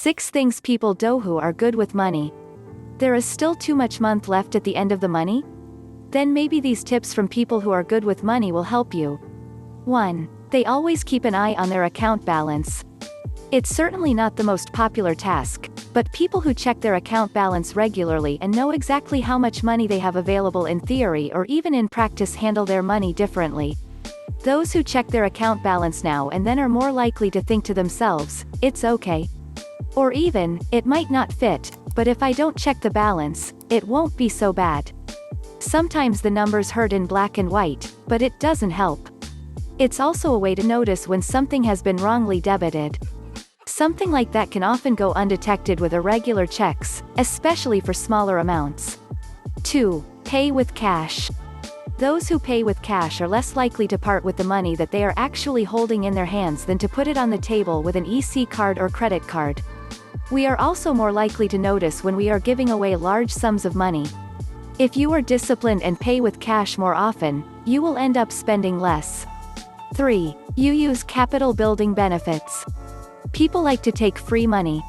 6 things people do who are good with money. There is still too much month left at the end of the money? Then maybe these tips from people who are good with money will help you. 1. They always keep an eye on their account balance. It's certainly not the most popular task, but people who check their account balance regularly and know exactly how much money they have available in theory or even in practice handle their money differently. Those who check their account balance now and then are more likely to think to themselves, it's okay. Or even, it might not fit, but if I don't check the balance, it won't be so bad. Sometimes the numbers hurt in black and white, but it doesn't help. It's also a way to notice when something has been wrongly debited. Something like that can often go undetected with irregular checks, especially for smaller amounts. 2. Pay with cash. Those who pay with cash are less likely to part with the money that they are actually holding in their hands than to put it on the table with an EC card or credit card. We are also more likely to notice when we are giving away large sums of money. If you are disciplined and pay with cash more often, you will end up spending less. 3. You use capital building benefits. People like to take free money.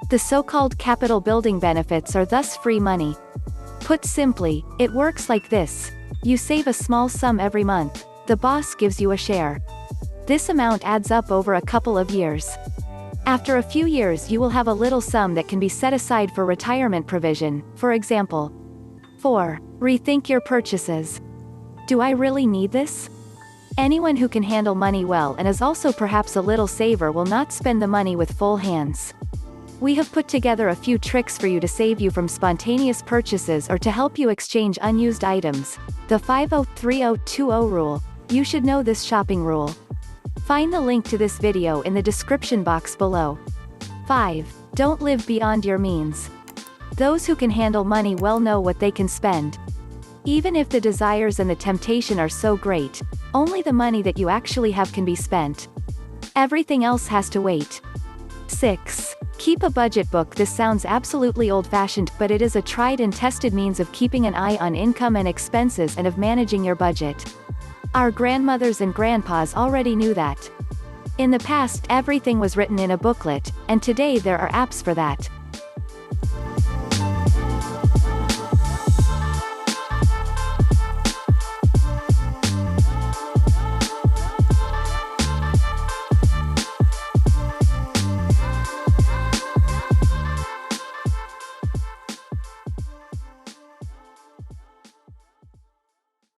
The so-called capital building benefits are thus free money. Put simply, it works like this. You save a small sum every month, the boss gives you a share. This amount adds up over a couple of years. After a few years you will have a little sum that can be set aside for retirement provision, for example. 4. Rethink your purchases. Do I really need this? Anyone who can handle money well and is also perhaps a little saver will not spend the money with full hands. We have put together a few tricks for you to save you from spontaneous purchases or to help you exchange unused items. The 50-30-20 rule. You should know this shopping rule. Find the link to this video in the description box below. 5. Don't live beyond your means. Those who can handle money well know what they can spend. Even if the desires and the temptation are so great, only the money that you actually have can be spent. Everything else has to wait. 6. Keep a budget book. This sounds absolutely old-fashioned, but it is a tried and tested means of keeping an eye on income and expenses and of managing your budget. Our grandmothers and grandpas already knew that. In the past, everything was written in a booklet, and today there are apps for that.